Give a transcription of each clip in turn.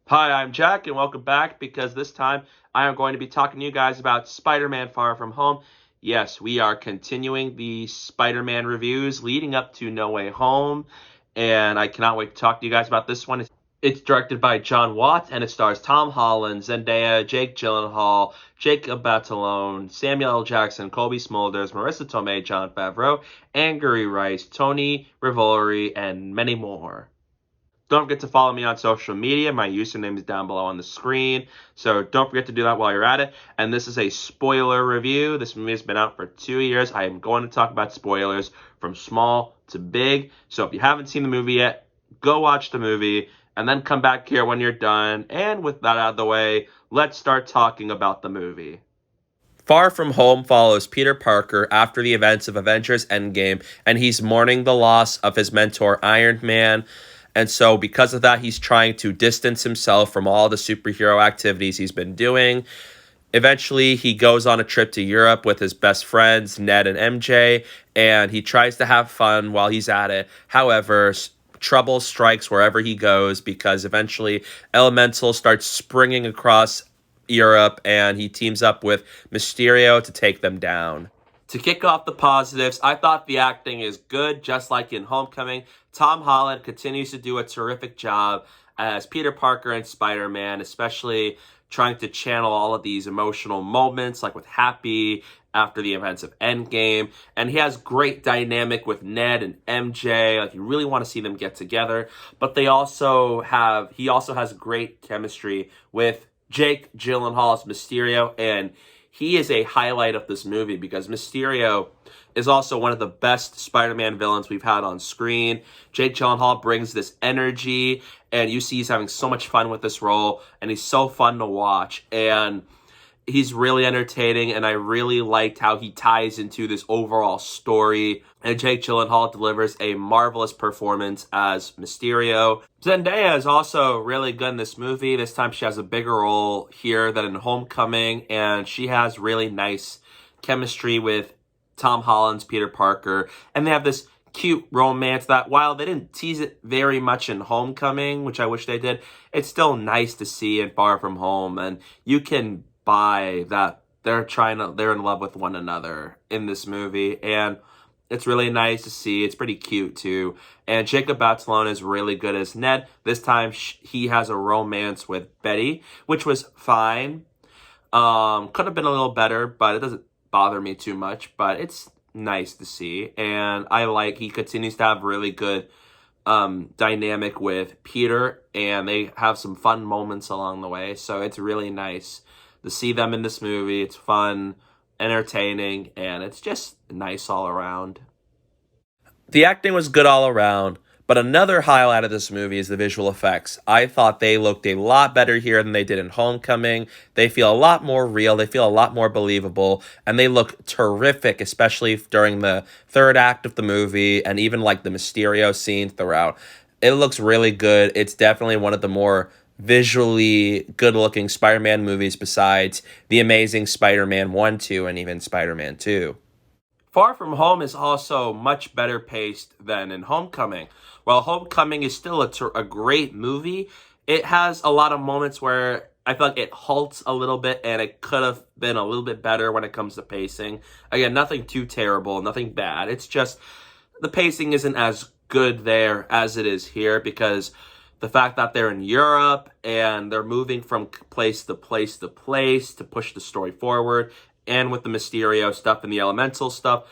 Hi, I'm Jack, and welcome back because this time I am going to be talking to you guys about Spider-Man Far From Home. Yes, we are continuing the Spider-Man reviews leading up to No Way Home, and I cannot wait to talk to you guys about this one. It's directed by John Watts, and it stars Tom Holland, Zendaya, Jake Gyllenhaal, Jacob Batalon, Samuel L. Jackson, Cobie Smulders, Marissa Tomei, Jon Favreau, Angry Rice, Tony Revolori, and many more. Don't forget to follow me on social media. My username is down below on the screen. So don't forget to do that while you're at it. And this is a spoiler review. This movie has been out for 2 years. I am going to talk about spoilers from small to big. So if you haven't seen the movie yet, go watch the movie and then come back here when you're done. And with that out of the way, let's start talking about the movie. Far From Home follows Peter Parker after the events of Avengers Endgame, and he's mourning the loss of his mentor Iron Man. And so, because of that, he's trying to distance himself from all the superhero activities he's been doing. Eventually, he goes on a trip to Europe with his best friends, Ned and MJ, and he tries to have fun while he's at it. However, trouble strikes wherever he goes because eventually Elemental starts springing across Europe, and he teams up with Mysterio to take them down. To kick off the positives, I thought the acting is good, just like in Homecoming. Tom Holland continues to do a terrific job as Peter Parker and Spider-Man, especially trying to channel all of these emotional moments, like with Happy after the events of Endgame. And he has great dynamic with Ned and MJ. Like, you really want to see them get together. But he also has great chemistry with Jake Gyllenhaal as Mysterio, and he is a highlight of this movie because Mysterio is also one of the best Spider-Man villains we've had on screen. Jake Gyllenhaal brings this energy, and you see he's having so much fun with this role, and he's so fun to watch. And he's really entertaining, and I really liked how he ties into this overall story. And Jake Gyllenhaal delivers a marvelous performance as Mysterio. Zendaya is also really good in this movie. This time she has a bigger role here than in Homecoming, and she has really nice chemistry with Tom Holland's Peter Parker. And they have this cute romance that, while they didn't tease it very much in Homecoming, which I wish they did, it's still nice to see in Far From Home. And you can buy that they're in love with one another in this movie, and it's really nice to see. It's pretty cute too. And Jacob Batalon is really good as Ned. This time he has a romance with Betty, which was fine. Could have been a little better, but it doesn't bother me too much. But it's nice to see, and he continues to have really good dynamic with Peter, and they have some fun moments along the way. So it's really nice to see them in this movie. It's fun, entertaining, and it's just nice all around. The acting was good all around, but another highlight of this movie is the visual effects. I thought they looked a lot better here than they did in Homecoming. They feel a lot more real, they feel a lot more believable, and they look terrific, especially during the third act of the movie and even like the Mysterio scene throughout. It looks really good. It's definitely one of the more visually good-looking Spider-Man movies besides The Amazing Spider-Man 1, 2, and even Spider-Man 2. Far From Home is also much better paced than in Homecoming. While Homecoming is still a great movie, it has a lot of moments where I feel like it halts a little bit, and it could have been a little bit better when it comes to pacing. Again, nothing too terrible, nothing bad. It's just the pacing isn't as good there as it is here, because the fact that they're in Europe and they're moving from place to place to place to push the story forward, and with the Mysterio stuff and the Elemental stuff,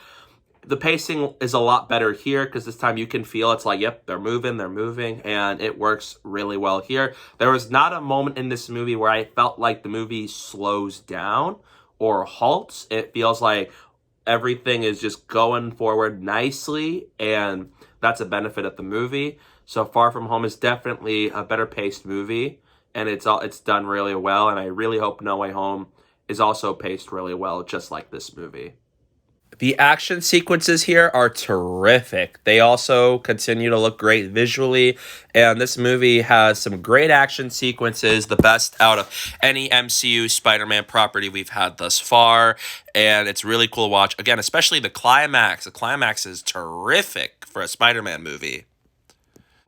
the pacing is a lot better here because this time you can feel it's like, yep, they're moving, and it works really well here. There was not a moment in this movie where I felt like the movie slows down or halts. It feels like everything is just going forward nicely, and that's a benefit of the movie. So Far From Home is definitely a better paced movie, and it's done really well, and I really hope No Way Home is also paced really well, just like this movie. The action sequences here are terrific. They also continue to look great visually, and this movie has some great action sequences, the best out of any MCU Spider-Man property we've had thus far, and it's really cool to watch. Again, especially the climax. The climax is terrific for a Spider-Man movie.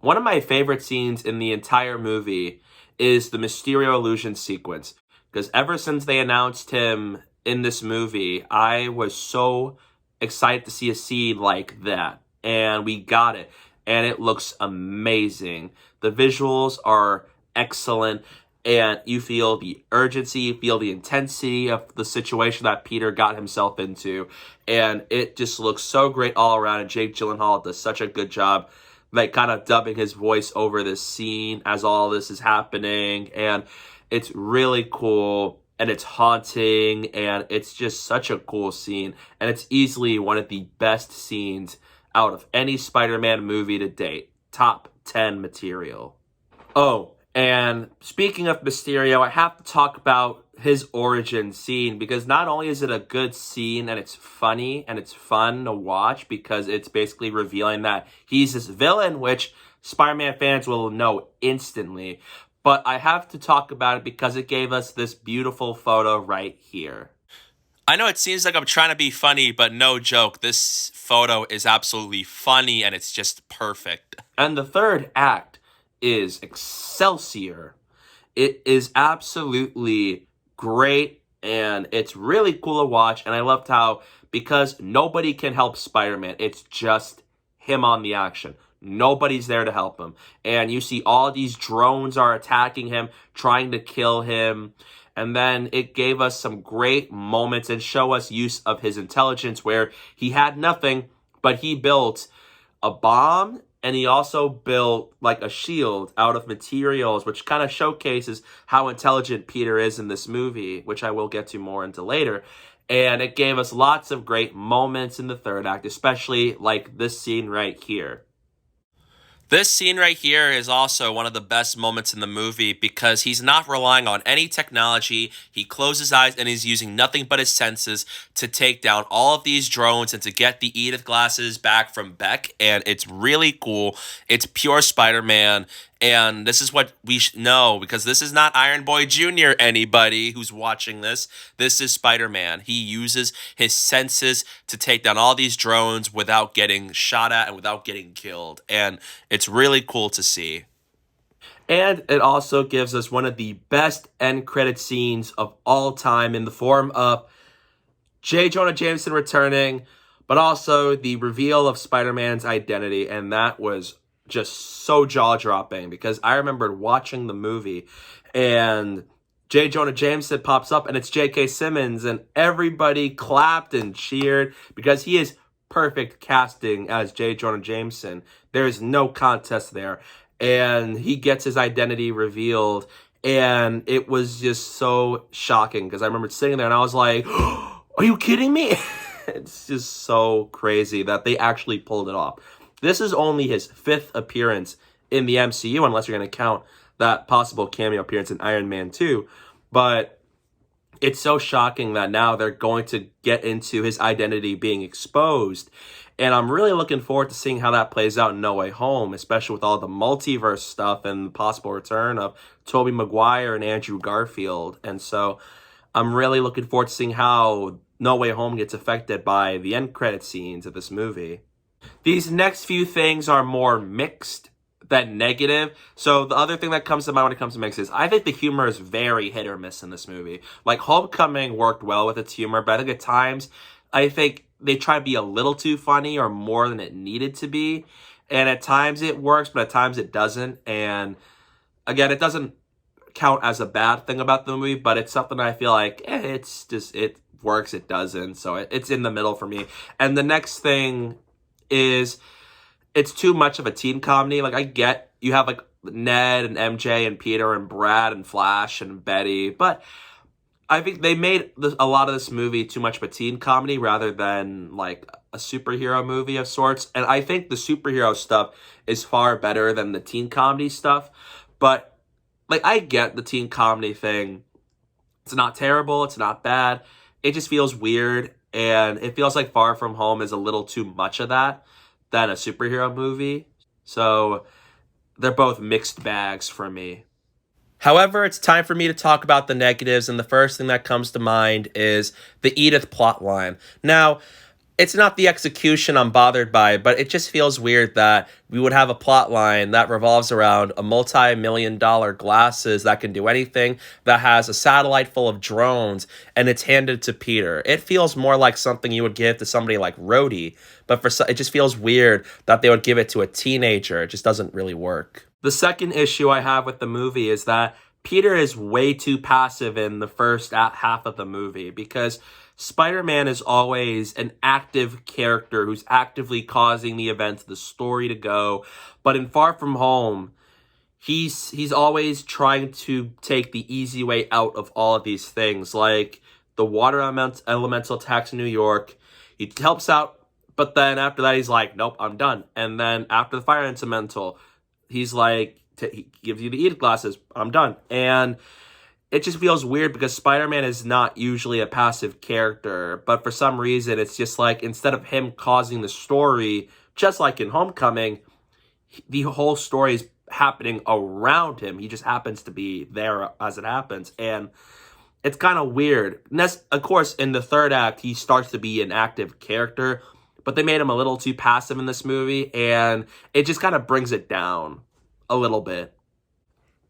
One of my favorite scenes in the entire movie is the Mysterio illusion sequence. Because ever since they announced him in this movie, I was so excited to see a scene like that. And we got it. And it looks amazing. The visuals are excellent. And you feel the urgency, you feel the intensity of the situation that Peter got himself into. And it just looks so great all around. And Jake Gyllenhaal does such a good job, like kind of dubbing his voice over this scene as all this is happening. And it's really cool. And it's haunting. And it's just such a cool scene. And it's easily one of the best scenes out of any Spider-Man movie to date. Top 10 material. Oh, and speaking of Mysterio, I have to talk about his origin scene, because not only is it a good scene and it's funny and it's fun to watch because it's basically revealing that he's this villain, which Spider-Man fans will know instantly, but I have to talk about it because it gave us this beautiful photo right here. I know it seems like I'm trying to be funny, but no joke. This photo is absolutely funny and it's just perfect. And the third act is Excelsior. It is absolutely great and it's really cool to watch. And I loved how, because nobody can help Spider-Man, it's just him on the action. Nobody's there to help him. And you see all these drones are attacking him, trying to kill him. And then it gave us some great moments and show us use of his intelligence, where he had nothing, but he built a bomb and he also built like a shield out of materials, which kind of showcases how intelligent Peter is in this movie, which I will get to more into later. And it gave us lots of great moments in the third act, especially like this scene right here. This scene right here is also one of the best moments in the movie because he's not relying on any technology. He closes his eyes and he's using nothing but his senses to take down all of these drones and to get the Edith glasses back from Beck. And it's really cool. It's pure Spider-Man. And this is what we know, because this is not Iron Boy Jr., anybody who's watching this. This is Spider-Man. He uses his senses to take down all these drones without getting shot at and without getting killed. And it's really cool to see. And it also gives us one of the best end credit scenes of all time in the form of J. Jonah Jameson returning, but also the reveal of Spider-Man's identity. And that was just so jaw-dropping, because I remembered watching the movie and J. Jonah Jameson pops up and it's J.K. Simmons and everybody clapped and cheered because he is perfect casting as J. Jonah Jameson. There is no contest there. And he gets his identity revealed and it was just so shocking because I remember sitting there and I was like, are you kidding me? It's just so crazy that they actually pulled it off. This is only his 5th appearance in the MCU, unless you're going to count that possible cameo appearance in Iron Man 2. But it's so shocking that now they're going to get into his identity being exposed. And I'm really looking forward to seeing how that plays out in No Way Home, especially with all the multiverse stuff and the possible return of Tobey Maguire and Andrew Garfield. And so I'm really looking forward to seeing how No Way Home gets affected by the end credit scenes of this movie. These next few things are more mixed than negative. So the other thing that comes to mind when it comes to mix is I think the humor is very hit or miss in this movie. Like Homecoming worked well with its humor, but I think at times I think they try to be a little too funny or more than it needed to be. And at times it works, but at times it doesn't. And again, it doesn't count as a bad thing about the movie, but it's something I feel like it's just, it works, it doesn't. So it's in the middle for me. And the next thing is it's too much of a teen comedy. Like I get you have like Ned and MJ and Peter and Brad and Flash and Betty, but I think they made a lot of this movie too much of a teen comedy rather than like a superhero movie of sorts. And I think the superhero stuff is far better than the teen comedy stuff. But like I get the teen comedy thing. It's not terrible. It's not bad. It just feels weird. And it feels like Far From Home is a little too much of that than a superhero movie. So they're both mixed bags for me. However, it's time for me to talk about the negatives. And the first thing that comes to mind is the Edith plotline. Now, It's not the execution I'm bothered by, but it just feels weird that we would have a plot line that revolves around a multi-million-dollar glasses that can do anything, that has a satellite full of drones, and it's handed to Peter. It feels more like something you would give to somebody like Rhodey, but it just feels weird that they would give it to a teenager. It just doesn't really work. The second issue I have with the movie is that Peter is way too passive in the first half of the movie, because Spider-Man is always an active character who's actively causing the events, the story to go. But in Far From Home, he's always trying to take the easy way out of all of these things, like the water elemental attacks in New York. He helps out, but then after that, he's like, nope, I'm done. And then after the fire elemental, he's like, he gives you the Edith glasses, I'm done. And it just feels weird because Spider-Man is not usually a passive character, but for some reason, it's just like, instead of him causing the story, just like in Homecoming, the whole story is happening around him. He just happens to be there as it happens, and it's kind of weird. And that's, of course, in the third act, he starts to be an active character, but they made him a little too passive in this movie, and it just kind of brings it down a little bit.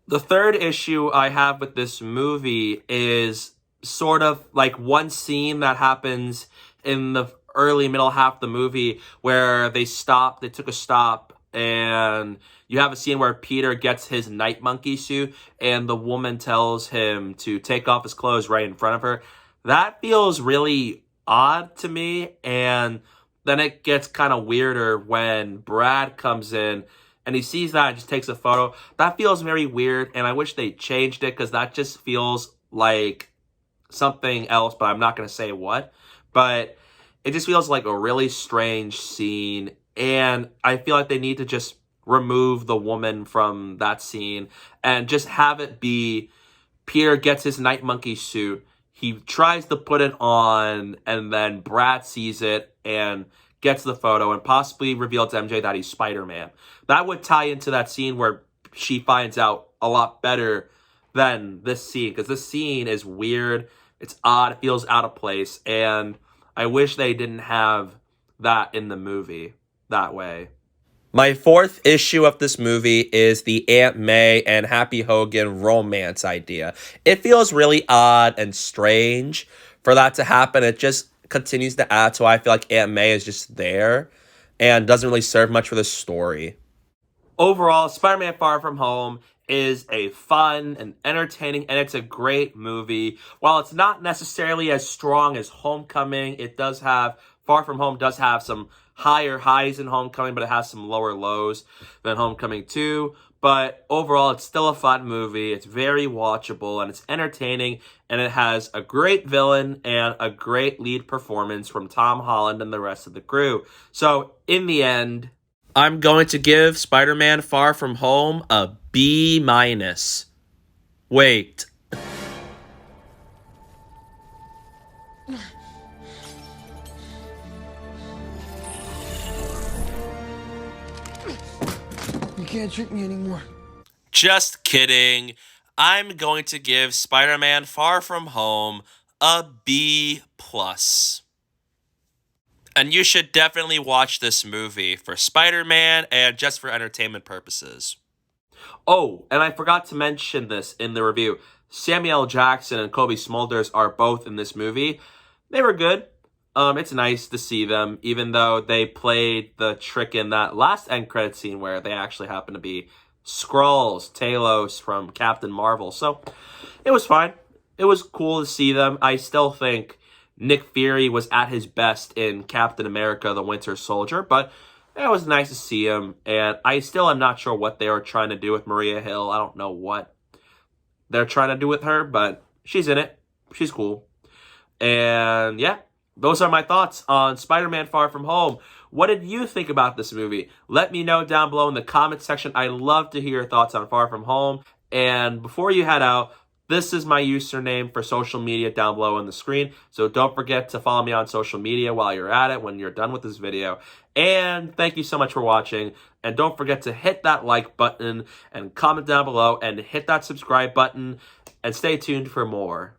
The third issue I have with this movie is sort of like one scene that happens in the early middle half of the movie where they took a stop, and you have a scene where Peter gets his night monkey suit and the woman tells him to take off his clothes right in front of her. That feels really odd to me, and then it gets kind of weirder when Brad comes in and he sees that and just takes a photo. That feels very weird, and I wish they changed it, because that just feels like something else, but I'm not going to say what. But it just feels like a really strange scene, and I feel like they need to just remove the woman from that scene and just have it be Peter gets his night monkey suit, he tries to put it on, and then Brad sees it and gets the photo and possibly reveals to MJ that he's Spider-Man. That would tie into that scene where she finds out a lot better than this scene, because this scene is weird, it's odd, it feels out of place, and I wish they didn't have that in the movie that way. My fourth issue of this movie is the Aunt May and Happy Hogan romance idea. It feels really odd and strange for that to happen. It just continues to add to why I feel like Aunt May is just there and doesn't really serve much for the story. Overall, Spider-Man Far From Home is a fun and entertaining, and it's a great movie. While it's not necessarily as strong as Homecoming, Far From Home does have some higher highs in Homecoming, but it has some lower lows than Homecoming 2. But overall, it's still a fun movie. It's very watchable, and it's entertaining, and it has a great villain and a great lead performance from Tom Holland and the rest of the crew. So, in the end, I'm going to give Spider-Man Far From Home a B-. Wait. You can't trick me anymore. Just kidding. I'm going to give Spider-Man Far From Home a B+. And you should definitely watch this movie for Spider-Man and just for entertainment purposes. Oh, and I forgot to mention this in the review. Samuel L. Jackson and Cobie Smulders are both in this movie. They were good. It's nice to see them, even though they played the trick in that last end credit scene where they actually happen to be Skrulls, Talos from Captain Marvel. So it was fine. It was cool to see them. I still think Nick Fury was at his best in Captain America, the Winter Soldier, but it was nice to see him, and I still am not sure what they were trying to do with Maria Hill. I don't know what they're trying to do with her, but she's in it. She's cool. And yeah, those are my thoughts on Spider-Man Far From Home. What did you think about this movie? Let me know down below in the comment section. I love to hear your thoughts on Far From Home. And before you head out, this is my username for social media down below on the screen. So don't forget to follow me on social media while you're at it when you're done with this video. And thank you so much for watching. And don't forget to hit that like button and comment down below and hit that subscribe button. And stay tuned for more.